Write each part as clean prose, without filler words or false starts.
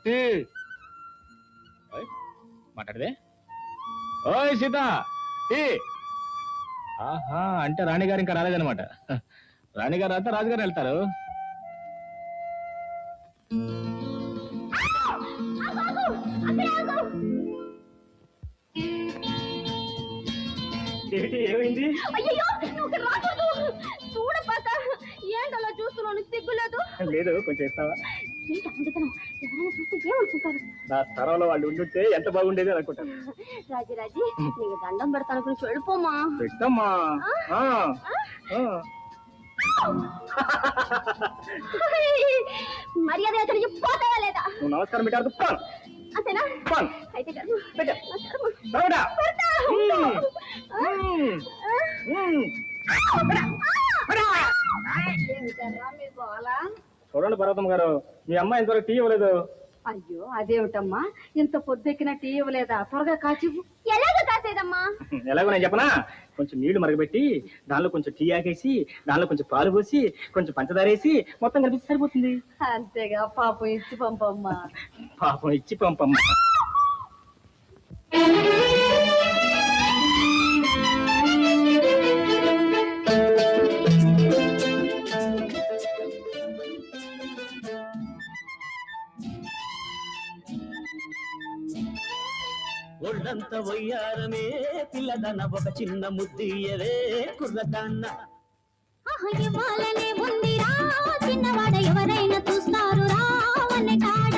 Tea మాట్లాడదే. ఓయ్ Sita tea. ఆహా, అంటే రాణిగారు ఇంకా రాలేదనమాట. రాణిగారు రాత రాజుగారు వెళ్తారు. ఏమైంది? ఏంటలా చూస్తున్నాను, సిగ్గులేదు? లేదు, కొంచెం ఇస్తావా? నా స్థలంలో వాళ్ళు ఉండుంటే ఎంత బాగుండేది అనుకుంటాను. రాజీ నీకు దండం పెడతాను, కొంచెం వెళ్ళిపోమా. పెట్టమ్మా. మర్యాద పోతావా లేదా? నువ్వు నమస్కారం పెట్టారు. అంతేనా? అయితే చూడండి పర్వతం గారు, మీ అమ్మాయి ఇంతవరకు టీ ఇవ్వలేదు. అయ్యో అదేమిటమ్మా, ఇంత పొద్దెక్కిన టీ ఇవ్వలేదా? త్వరగా కాచి. ఎలాగ కాసేదమ్మా? ఎలాగో నేను చెప్పనా, కొంచెం నీళ్లు మరగబెట్టి దానిలో కొంచెం టీ ఆకేసి దానిలో కొంచెం పాలు పోసి కొంచెం పంచదార వేసి మొత్తం కలిపి సరిపోతుంది. అంతేగా, పాపం ఇచ్చి పంపమ్మా. పాపం ఇచ్చి పంపమ్మా. ఒళ్ళంత వయ్యారమే పిల్లదన్న ఒక చిన్న ముద్దియవే కుర్రదాన్న. చిన్నవాడ ఎవరైనా చూస్తారు రావనే కాడ.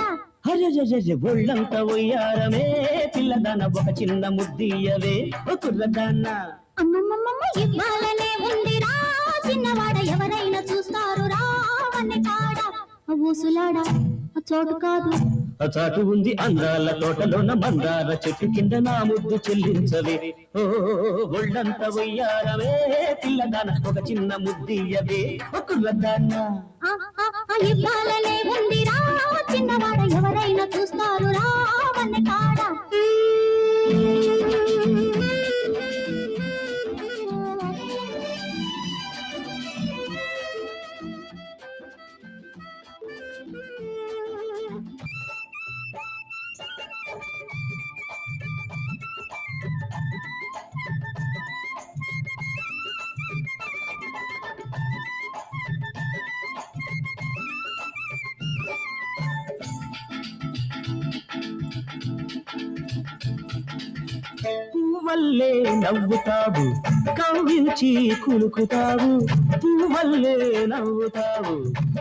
ఒళ్ళంత వయ్యారమే పిల్లదన్న ఒక చిన్న ముద్దియవే కుర్రదాన్న. అమ్మమ్మమ్మ ఇవ్వాలనే ఉందిరా చిన్నవాడ ఎవరైనా చూస్తారు రావనే కాడ. ఊసులాడ చోటు కాదు, చాటు ఉంది అందాల తోటలోన మందార చెట్టు కింద నా ముద్దు చెల్లించవే. ఓ ఒళ్ళంత వయ్యారవే పిల్లదాన ఒక చిన్న ముద్దియవే కుర్రదాన్న. ఇవ్వాలనే ఉందిరా చిన్నవాడ ఎవరైనా చూస్తారు రావన్న కాడ. పువ్వల్లే నవ్వుతావు కవ్వించి కులుకుతావు. పువ్వల్లే నవ్వుతావు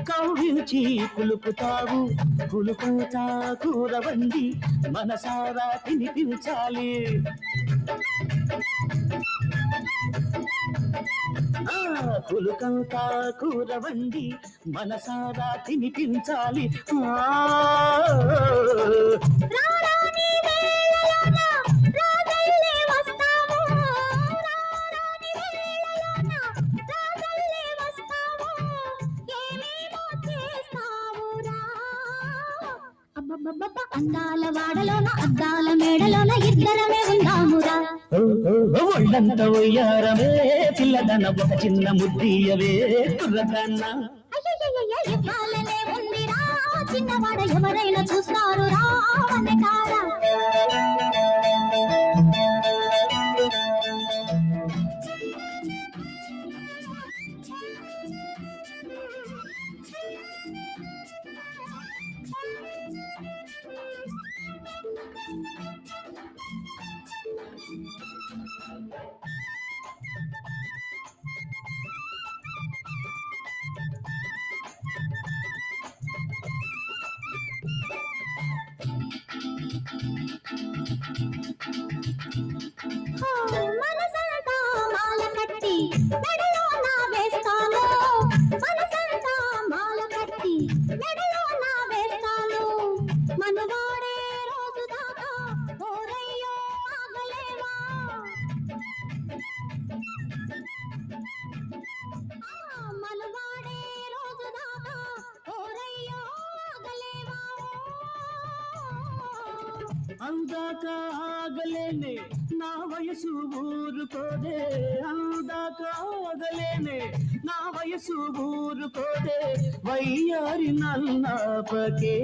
కవ్వించి కులుకుతావు. కులుకుతా కూరవండి మనసారా తినిపించాలి. కులుకంతా కూరవండి మనసారా తినిపించాలి. అందాల వాడలోన అద్దాల మేడలోన ఇద్దరమే ఉందామురా. ఒళ్ళంత ఉయ్యారమే పిల్లదన ఒక చిన్న ముద్దియవే కుర్రదన్న. ఇవ్వాలనే ఉందిరా చిన్నవాడ ఎవరైనా చూస్తారు రావనే కాడ. మనసంతా మాల కట్టి మెడలో నా వేస్తాను. మనసంతా మాల కట్టి మెడలో నా వేస్తాను. మనవాడే రోజు దాకా ఓరయ్యో ఆగలేవా. మనవాడే రోజు దాకా ఓరయ్యో ఆగలేవా. అందాక ఆగలేనే నా వయసు ఊరుకోదే. అందాక ఆగలేనే నా వయసు ఊరుకోదే. వయ్యారి నన్నాపకే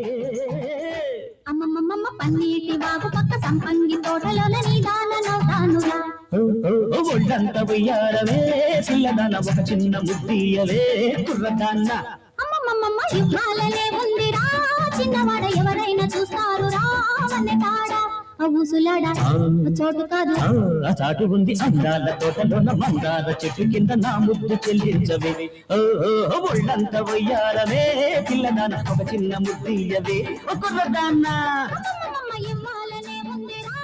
పన్నీటి వాగు పక్క సంపంగి తోటలోన నిదాననవుతానురా. ఒళ్ళంత వెయ్యాలవే పిల్లదాన ఒక చిన్న ముద్దీయవే కుర్రదాన్న. అమ్మమ్మమ్మ యుద్ధాలనే ఉందిరా చిన్నవాడ ఎవరైనా చూస్తారు రావనే తాడా ఊసులాడా చోటు కాదు. ఆ చాటు ఉంది అందాల తోటలోన మందార చెట్టు కింద నా ముద్దు చెల్లించవే. ఒళ్ళంత వెయ్యాలవే పిల్లదాన ఒక చిన్న ముద్దీయవే కుర్రదాన్న. అమ్మమ్మమ్మ ఇవ్వాలనే ఉందిరా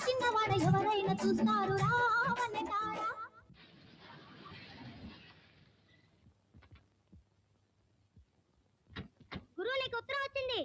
చిన్నవాడ ఎవరైనా చూస్తారు రావనే తాడా. గురువు నీకు ఉత్తరం వచ్చింది.